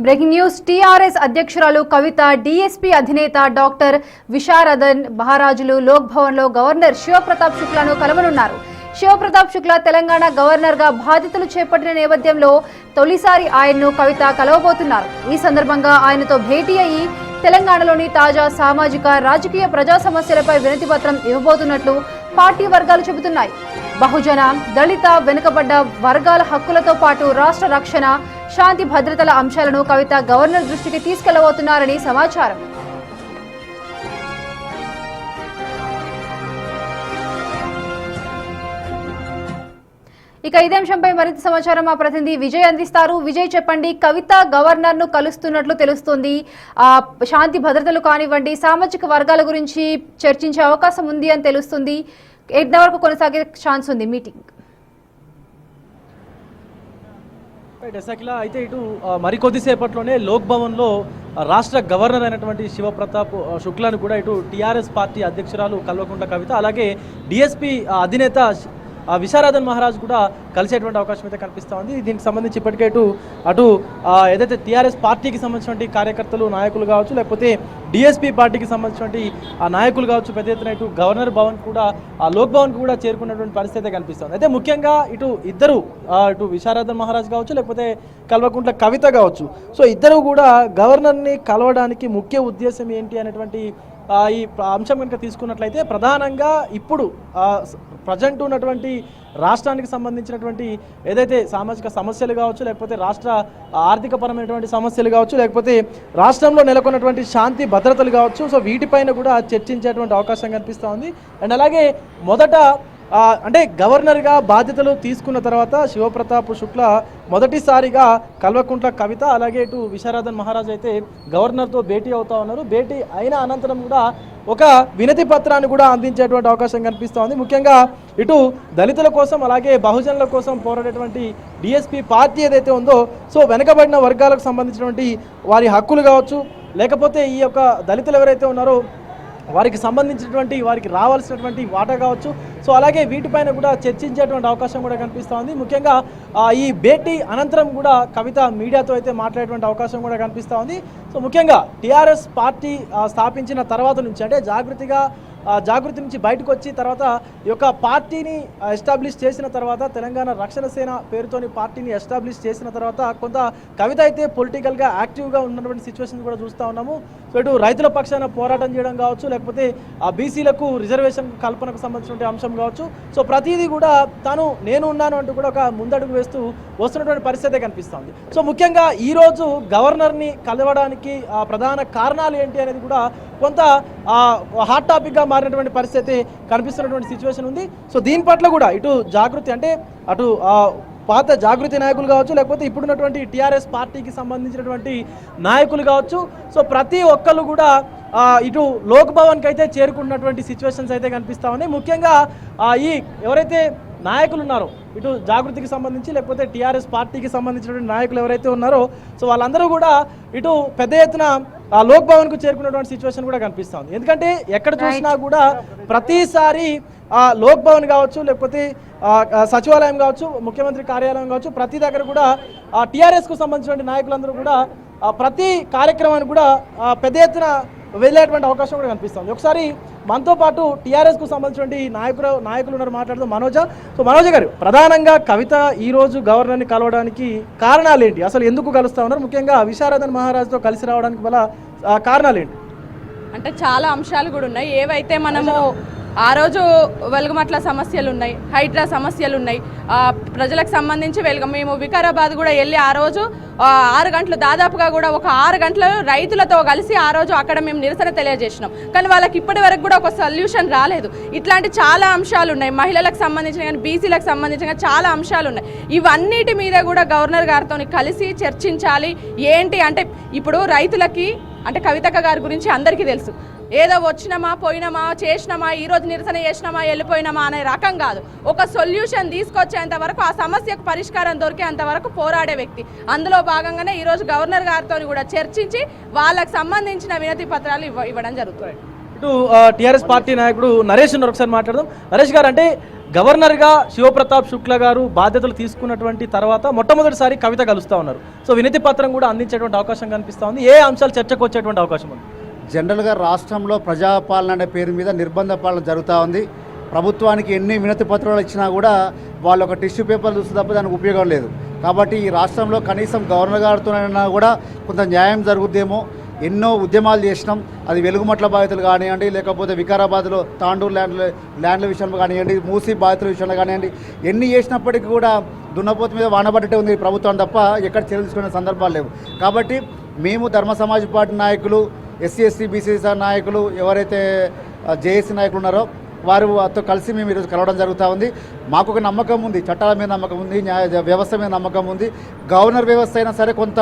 Breaking news. TRS అధ్యక్షురాలు కవిత, DSP అధినేత doctor Visharadan మహారాజులు లోక్ భవన్ లో గవర్నర్ శివప్రతాప్ శుక్లాను కలవనున్నారు. శివప్రతాప్ శుక్లా తెలంగాణ గవర్నర్ గా బాధ్యతలు చేపట్టిన నేపథ్యంలో తొలిసారి ఆయన్ను కవిత కలవబోతున్నారు. ఈ సందర్భంగా ఆయనతో భేటీ అయ్యి తెలంగాణలోని తాజా సామాజిక, రాజకీయ, ప్రజా సమస్యలపై వినతి పత్రం ఇవ్వబోతున్నట్లు పార్టీ వర్గాలు చెబుతున్నాయి. బహుజన, దళిత, వెనుకబడ్డ వర్గాల హక్కులతో పాటు రాష్ట్ర రక్షణ, శాంతి భద్రతల అంశాలను కవిత గవర్నర్ దృష్టికి తీసుకెళ్లబోతున్నారని సమాచారం. ఇక ఇదే అంశంపై మరింత సమాచారం మా ప్రతినిధి విజయ్ అందిస్తారు. విజయ్, చెప్పండి. కవిత గవర్నర్ ను కలుస్తున్నట్లు తెలుస్తోంది. శాంతి భద్రతలు కానివ్వండి, సామాజిక వర్గాల గురించి చర్చించే అవకాశం ఉంది అని తెలుస్తుంది. ఎంతవరకు కొనసాగే ఛాన్స్ ఉంది మీటింగ్? అయితే ఇటు మరికొద్దిసేపట్లోనే లోక్ భవన్లో రాష్ట్ర గవర్నర్ అయినటువంటి శివప్రతాప్ శుక్లాను కూడా ఇటు టీఆర్ఎస్ పార్టీ అధ్యక్షురాలు కల్వకుంట్ల కవిత, అలాగే డిఎస్పీ అధినేత విశారదన్ మహారాజ్ కూడా కలిసేటువంటి అవకాశం అయితే కనిపిస్తూ ఉంది. దీనికి సంబంధించి ఇప్పటికే అటు ఏదైతే టీఆర్ఎస్ పార్టీకి సంబంధించినటువంటి కార్యకర్తలు, నాయకులు కావచ్చు, లేకపోతే డిఎస్పీ పార్టీకి సంబంధించినటువంటి నాయకులు కావచ్చు, పెద్ద ఎత్తున ఇటు గవర్నర్ భవన్ కూడా లోక్ భవన్కి కూడా చేరుకున్నటువంటి పరిస్థితి అయితే కనిపిస్తుంది. అయితే ముఖ్యంగా ఇటు విశారదన్ మహారాజ్ కావచ్చు, లేకపోతే కల్వకుంట్ల కవిత కావచ్చు, సో ఇద్దరు కూడా గవర్నర్ని కలవడానికి ముఖ్య ఉద్దేశం ఏంటి అనేటువంటి ఈ అంశం కనుక తీసుకున్నట్లయితే ప్రధానంగా ఇప్పుడు ప్రజెంట్ ఉన్నటువంటి రాష్ట్రానికి సంబంధించినటువంటి ఏదైతే సామాజిక సమస్యలు కావచ్చు, లేకపోతే రాష్ట్ర ఆర్థికపరమైనటువంటి సమస్యలు కావచ్చు, లేకపోతే రాష్ట్రంలో నెలకొన్నటువంటి శాంతి భద్రతలు కావచ్చు, సో వీటిపైన కూడా చర్చించేటువంటి అవకాశం కనిపిస్తూ ఉంది. అండ్ అలాగే మొదట అంటే గవర్నర్గా బాధ్యతలు తీసుకున్న తర్వాత శివప్రతాప్ శుక్లా మొదటిసారిగా కల్వకుంట్ల కవిత, అలాగే ఇటు విశారదన్ మహారాజ్ అయితే గవర్నర్తో భేటీ అవుతా ఉన్నారు. భేటీ అయిన అనంతరం కూడా ఒక వినతి పత్రాన్ని కూడా అందించేటువంటి అవకాశం కనిపిస్తూ ఉంది. ముఖ్యంగా ఇటు దళితుల కోసం, అలాగే బహుజనుల కోసం పోరాడేటువంటి డిఎస్పీ పార్టీ ఏదైతే ఉందో, సో వెనుకబడిన వర్గాలకు సంబంధించినటువంటి వారి హక్కులు కావచ్చు, లేకపోతే ఈ యొక్క దళితులు ఎవరైతే ఉన్నారో వారికి సంబంధించినటువంటి వారికి రావాల్సినటువంటి వాటా కావచ్చు, సో అలాగే వీటిపైన కూడా చర్చించేటువంటి అవకాశం కూడా కనిపిస్తూ ఉంది. ముఖ్యంగా ఈ భేటీ అనంతరం కూడా కవిత మీడియాతో అయితే మాట్లాడేటువంటి అవకాశం కూడా కనిపిస్తూ ఉంది. సో ముఖ్యంగా టీఆర్ఎస్ పార్టీ స్థాపించిన తర్వాత నుంచి, అంటే జాగృతి నుంచి బయటకు వచ్చి తర్వాత ఈ యొక్క పార్టీని ఎస్టాబ్లిష్ చేసిన తర్వాత, తెలంగాణ రక్షణ సేన పేరుతోని పార్టీని ఎస్టాబ్లిష్ చేసిన తర్వాత కొంత కవిత అయితే పొలిటికల్గా యాక్టివ్గా ఉన్నటువంటి సిచ్యువేషన్ కూడా చూస్తూ ఉన్నాము. సో ఇటు రైతుల పక్షాన పోరాటం చేయడం కావచ్చు, లేకపోతే బీసీలకు రిజర్వేషన్ కల్పనకు సంబంధించిన అంశం కావచ్చు, సో ప్రతిదీ కూడా నేను ఉన్నాను అంటూ కూడా ఒక ముందడుగు వేస్తూ వస్తున్నటువంటి పరిస్థితే కనిపిస్తుంది. సో ముఖ్యంగా ఈరోజు గవర్నర్ని కలవడానికి ప్రధాన కారణాలు ఏంటి అనేది కూడా కొంత హాట్ టాపిక్గా మారినటువంటి పరిస్థితి కనిపిస్తున్నటువంటి సిచ్యువేషన్ ఉంది. సో దీని పట్ల కూడా ఇటు జాగృతి, అంటే అటు పాత జాగృతి నాయకులు కావచ్చు, లేకపోతే ఇప్పుడున్నటువంటి టీఆర్ఎస్ పార్టీకి సంబంధించినటువంటి నాయకులు కావచ్చు, సో ప్రతి ఒక్కళ్ళు కూడా ఇటు లోక్ భవన్కి అయితే చేరుకున్నటువంటి సిచ్యువేషన్స్ అయితే కనిపిస్తూ ఉన్నాయి. ముఖ్యంగా ఈ ఎవరైతే నాయకులు ఉన్నారో, ఇటు జాగృతికి సంబంధించి లేకపోతే టీఆర్ఎస్ పార్టీకి సంబంధించినటువంటి నాయకులు ఎవరైతే ఉన్నారో, సో వాళ్ళందరూ కూడా ఇటు పెద్ద ఎత్తున లోక్ భవన్కు చేరుకున్నటువంటి సిచ్యువేషన్ కూడా కనిపిస్తూ ఉంది. ఎందుకంటే ఎక్కడ చూసినా కూడా ప్రతిసారి లోక్ భవన్ కావచ్చు, లేకపోతే సచివాలయం కావచ్చు, ముఖ్యమంత్రి కార్యాలయం కావచ్చు, ప్రతి దగ్గర కూడా టీఆర్ఎస్కు సంబంధించిన నాయకులందరూ కూడా ప్రతి కార్యక్రమాన్ని కూడా పెద్ద ఎత్తున వెళ్ళేటువంటి అవకాశం కూడా కనిపిస్తుంది. ఒకసారి మనతో పాటు టీఆర్ఎస్కు సంబంధించిన నాయకులు ఉన్నారు, మాట్లాడుతూ మనోజ గారు, ప్రధానంగా కవిత ఈరోజు గవర్నర్ని కలవడానికి కారణాలు ఏంటి, అసలు ఎందుకు కలుస్తూ ఉన్నారు, ముఖ్యంగా విశారదన్ మహారాజ్తో కలిసి రావడానికి గల కారణాలు ఏంటి? అంటే చాలా అంశాలు కూడా ఉన్నాయి. ఏవైతే మనము ఆ రోజు వెలుగుమట్ల సమస్యలు ఉన్నాయి, హైడ్రా సమస్యలు ఉన్నాయి, ప్రజలకు సంబంధించి మేము వికారాబాద్ కూడా వెళ్ళి ఆ రోజు 6 గంటలు దాదాపుగా కూడా ఒక 6 గంటలు రైతులతో కలిసి ఆ రోజు అక్కడ మేము నిరసన తెలియజేసినాం. కానీ వాళ్ళకి ఇప్పటి వరకు కూడా ఒక సొల్యూషన్ రాలేదు. ఇట్లాంటి చాలా అంశాలు ఉన్నాయి, మహిళలకు సంబంధించిన కానీ బీసీలకు సంబంధించిన చాలా అంశాలు ఉన్నాయి. ఇవన్నిటి మీద కూడా గవర్నర్ గారితో కలిసి చర్చించాలి. ఏంటి అంటే ఇప్పుడు రైతులకి, అంటే కవితక్క గారి గురించి అందరికీ తెలుసు, ఏదో వచ్చినామా పోయినామా చేసినామా ఈరోజు నిరసన చేసినామా వెళ్ళిపోయినామా అనే రకం కాదు. ఒక సొల్యూషన్ తీసుకొచ్చేంత వరకు, ఆ సమస్యకు పరిష్కారం దొరికేంత వరకు పోరాడే వ్యక్తి. అందులో భాగంగానే ఈరోజు గవర్నర్ గారితో కూడా చర్చించి వాళ్ళకు సంబంధించిన వినతి పత్రాలు ఇవ్వడం జరుగుతుంది. ఇటు టీఆర్ఎస్ పార్టీ నాయకుడు నరేష్ ఉన్నారు, ఒకసారి మాట్లాడదాం. నరేష్ గారు, అంటే గవర్నర్గా శివప్రతాప్ శుక్లా గారు బాధ్యతలు తీసుకున్నటువంటి తర్వాత మొట్టమొదటిసారి కవిత కలుస్తూ ఉన్నారు. సో వినతి పత్రం కూడా అందించేటువంటి అవకాశం కనిపిస్తూ ఉంది. ఏ అంశాలు చర్చకు వచ్చేటువంటి అవకాశం ఉంది? జనరల్గా రాష్ట్రంలో ప్రజాపాలన అనే పేరు మీద నిర్బంధ పాలన జరుగుతూ ఉంది. ప్రభుత్వానికి ఎన్ని వినతి పత్రాలు ఇచ్చినా కూడా వాళ్ళు ఒక టిష్యూ పేపర్ చూస్తే తప్ప దానికి ఉపయోగం లేదు. కాబట్టి ఈ రాష్ట్రంలో కనీసం గవర్నర్ గారితోనైనా కూడా కొంత న్యాయం జరుగుద్దేమో. ఎన్నో ఉద్యమాలు చేసినాం, అది వెలుగుమట్ల బాధితులు కానివ్వండి, లేకపోతే వికారాబాద్లో తాండూరు ల్యాండ్ల విషయంలో కానివ్వండి, మూసీ బాధితుల విషయంలో కానివ్వండి, ఎన్ని చేసినప్పటికీ కూడా దున్నపోతు మీద వానబడ్డట్టే ఉంది ప్రభుత్వం తప్ప ఎక్కడ చర్యలు తీసుకునే సందర్భాలు లేవు. కాబట్టి మేము ధర్మ సమాజ్ పార్టీ నాయకులు, ఎస్సీ బీసీ నాయకులు, ఎవరైతే జేఏసీ నాయకులు ఉన్నారో వారితో కలిసి మేము ఈరోజు కలవడం జరుగుతూ ఉంది. మాకు ఒక నమ్మకం ఉంది, చట్టాల మీద నమ్మకం ఉంది, న్యాయ వ్యవస్థ మీద నమ్మకం ఉంది. గవర్నర్ వ్యవస్థ అయినా సరే కొంత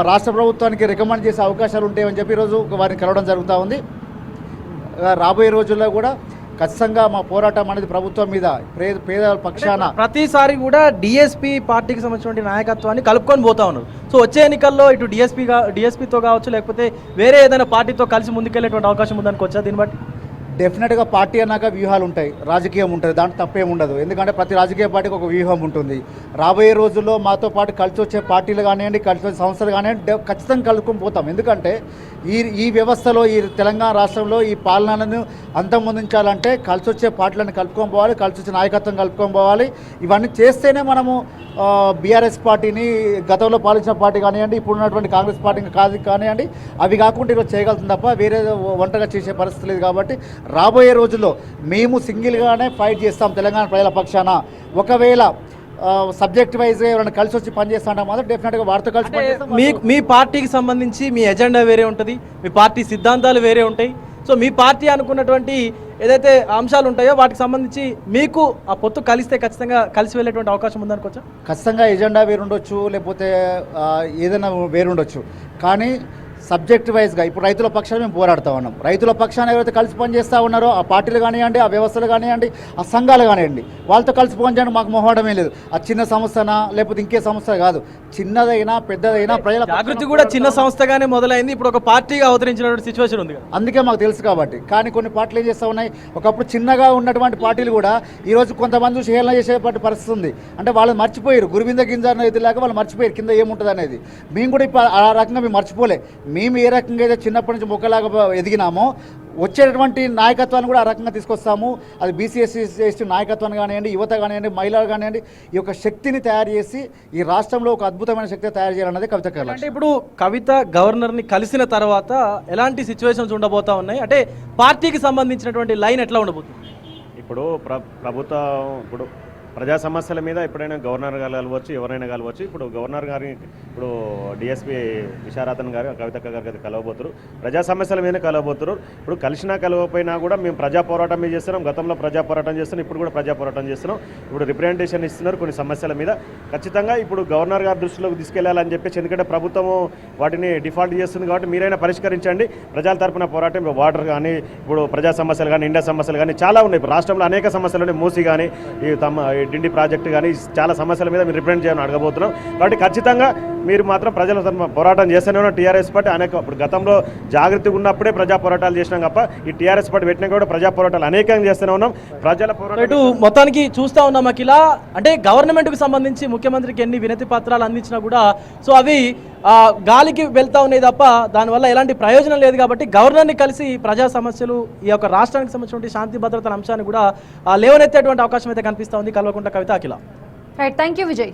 రాష్ట్ర ప్రభుత్వానికి రికమెండ్ చేసే అవకాశాలు ఉంటాయని చెప్పి ఈరోజు వారిని కలవడం జరుగుతూ ఉంది. రాబోయే రోజుల్లో కూడా ఖచ్చితంగా మా పోరాటం అనేది ప్రభుత్వం మీద పేదల పక్షాన. ప్రతిసారి కూడా డిఎస్పీ పార్టీకి సంబంధించిన నాయకత్వాన్ని కలుపుకొని పోతా ఉన్నారు. సో వచ్చే ఎన్నికల్లో ఇటు డిఎస్పీతో కావచ్చు, లేకపోతే వేరే ఏదైనా పార్టీతో కలిసి ముందుకెళ్ళేటువంటి అవకాశం ఉందనుకోవచ్చా? దీన్ని బట్టి డెఫినెట్గా పార్టీ అన్నాక వ్యూహాలు ఉంటాయి, రాజకీయం ఉంటుంది, దాంట్లో తప్పేం ఉండదు. ఎందుకంటే ప్రతి రాజకీయ పార్టీకి ఒక వ్యూహం ఉంటుంది. రాబోయే రోజుల్లో మాతో పాటు కలిసి వచ్చే పార్టీలు కానివ్వండి, కలిసి వచ్చే సంస్థలు కానివ్వండి, ఖచ్చితంగా కలుపుకొని పోతాం. ఎందుకంటే ఈ వ్యవస్థలో, ఈ తెలంగాణ రాష్ట్రంలో ఈ పాలనను అంతమొందించాలంటే కలిసి వచ్చే పార్టీలను కలుపుకొని పోవాలి, కలిసి వచ్చే నాయకత్వం కలుపుకొని పోవాలి. ఇవన్నీ చేస్తేనే మనము బీఆర్ఎస్ పార్టీని, గతంలో పాలించిన పార్టీ కానివ్వండి, ఇప్పుడున్నటువంటి కాంగ్రెస్ పార్టీని కానివ్వండి, అవి కాకుండా ఈరోజు చేయగలుగుతుంది తప్ప వేరే ఒంటరిగా చేసే పరిస్థితి లేదు. కాబట్టి రాబోయే రోజుల్లో మేము సింగిల్గానే ఫైట్ చేస్తాం తెలంగాణ ప్రజల పక్షాన. ఒకవేళ సబ్జెక్ట్ వైజ్గా ఎవరైనా కలిసి వచ్చి పనిచేస్తాంటే మాత్రం డెఫినెట్గా వారితో కలిసి పనిచేస్తాం. మీ పార్టీకి సంబంధించి మీ ఎజెండా వేరే ఉంటుంది, మీ పార్టీ సిద్ధాంతాలు వేరే ఉంటాయి. సో మీ పార్టీ అనుకున్నటువంటి ఏదైతే అంశాలు ఉంటాయో వాటికి సంబంధించి మీకు ఆ పొత్తు కలిస్తే ఖచ్చితంగా కలిసి వెళ్ళేటువంటి అవకాశం ఉందనుకోవచ్చా? ఖచ్చితంగా ఎజెండా వేరుండొచ్చు, లేకపోతే ఏదైనా వేరుండొచ్చు. కానీ సబ్జెక్ట్ వైజ్గా ఇప్పుడు రైతుల పక్షాన మేము పోరాడుతూ ఉన్నాం. రైతుల పక్షాన ఎవరైతే కలిసి పనిచేస్తూ ఉన్నారో ఆ పార్టీలు కానివ్వండి, ఆ వ్యవస్థలు కానివ్వండి, ఆ సంఘాలు కానివ్వండి, వాళ్ళతో కలిసి పనిచేయడం మాకు మొహమాటమే లేదు. ఆ చిన్న సంస్థనా లేకపోతే ఇంకే సంస్థ కాదు, చిన్నదైనా పెద్దదైనా ప్రజల జాగృతి కూడా చిన్న సంస్థగానే మొదలైంది, ఇప్పుడు ఒక పార్టీగా అవతరించినటువంటి సిచ్యువేషన్ ఉంది. అందుకే మాకు తెలుసు కాబట్టి. కానీ కొన్ని పార్టీలు ఏం చేస్తూ ఉన్నాయి, ఒకప్పుడు చిన్నగా ఉన్నటువంటి పార్టీలు కూడా ఈరోజు కొంతమంది చూసి హేళన చేసేటువంటి పరిస్థితి ఉంది. అంటే వాళ్ళు మర్చిపోయారు, గురువింద గింజ అనేది లేక వాళ్ళు మర్చిపోయారు కింద ఏముంటుంది అనేది. మేము కూడా ఇప్పుడు ఆ రకంగా మేము మర్చిపోలే. మేము ఏ రకంగా అయితే చిన్నప్పటి నుంచి మొక్కలాగా ఎదిగినామో వచ్చేటటువంటి నాయకత్వాన్ని కూడా ఆ రకంగా తీసుకొస్తాము. అది బీసీ ఎస్సీ నాయకత్వాన్ని కానివ్వండి, యువత కానివ్వండి, మహిళలు కానివ్వండి, ఈ యొక్క శక్తిని తయారు చేసి ఈ రాష్ట్రంలో ఒక అద్భుతమైన శక్తి తయారు చేయాలన్నది కవిత కళ. అంటే ఇప్పుడు కవిత గవర్నర్ని కలిసిన తర్వాత ఎలాంటి సిచ్యువేషన్స్ ఉండబోతా ఉన్నాయి? అంటే పార్టీకి సంబంధించినటువంటి లైన్ ఎట్లా ఉండబోతుంది? ఇప్పుడు ప్రభుత్వం ఇప్పుడు ప్రజా సమస్యల మీద ఎప్పుడైనా గవర్నర్ గారు కలవచ్చు, ఎవరైనా కలవచ్చు. ఇప్పుడు గవర్నర్ గారి ఇప్పుడు డిఎస్పీ విశారదన్ గారు, కవితక్క గారికి కలవబోతున్నారు, ప్రజా సమస్యల మీద కలవబోతున్నారు. ఇప్పుడు కలిసినా కలవకపోయినా కూడా మేము ప్రజా పోరాటం మీద చేస్తున్నాం, గతంలో ప్రజా పోరాటం చేస్తున్నాం, ఇప్పుడు కూడా ప్రజా పోరాటం చేస్తున్నాం. ఇప్పుడు రిప్రజెంటేషన్ ఇస్తున్నారు కొన్ని సమస్యల మీద. ఖచ్చితంగా ఇప్పుడు గవర్నర్ గారి దృష్టిలోకి తీసుకెళ్లాలని చెప్పేసి, ఎందుకంటే ప్రభుత్వము వాటిని డిఫాల్ట్ చేస్తుంది కాబట్టి మీరైనా పరిష్కరించండి. ప్రజల తరపున పోరాటం, ఇప్పుడు వాటర్ కానీ, ఇప్పుడు ప్రజా సమస్యలు కానీ, ఇండియా సమస్యలు కానీ చాలా ఉన్నాయి. ఇప్పుడు రాష్ట్రంలో అనేక సమస్యలు ఉన్నాయి. మూసీ కానీ, ఈ డిండి ప్రాజెక్టు కానీ, చాలా సమస్యల మీద మీరు రిప్రజెంట్ చేయాలని అడగబోతున్నాం. కాబట్టి ఖచ్చితంగా మీరు మాత్రం ప్రజల తరపున పోరాటం చేస్తూనే ఉన్నాం. టీఆర్ఎస్ పార్టీ అనేక, ఇప్పుడు గతంలో జాగృతి ఉన్నప్పుడే ప్రజా పోరాటాలు చేసినాం తప్ప ఈ టీఆర్ఎస్ పార్టీ పెట్టినా కూడా ప్రజా పోరాటాలు అనేకంగా చేస్తూనే ఉన్నాం. ప్రజల పోరాటం మొత్తానికి చూస్తూ ఉన్నాం అఖిల. అంటే గవర్నమెంట్కి సంబంధించి ముఖ్యమంత్రికి ఎన్ని వినతి పత్రాలు అందించినా కూడా సో అవి గాలికి వెళ్తా ఉన్నాయి తప్ప దానివల్ల ఎలాంటి ప్రయోజనం లేదు. కాబట్టి గవర్నర్ని కలిసి ప్రజా సమస్యలు, ఈ యొక్క రాష్ట్రానికి సంబంధించిన శాంతి భద్రతల అంశాన్ని కూడా లేవనెత్తేటువంటి అవకాశం అయితే కనిపిస్తూ ఉంది Kalvakuntla Kavitha, Akhila. Right, thank you Vijay.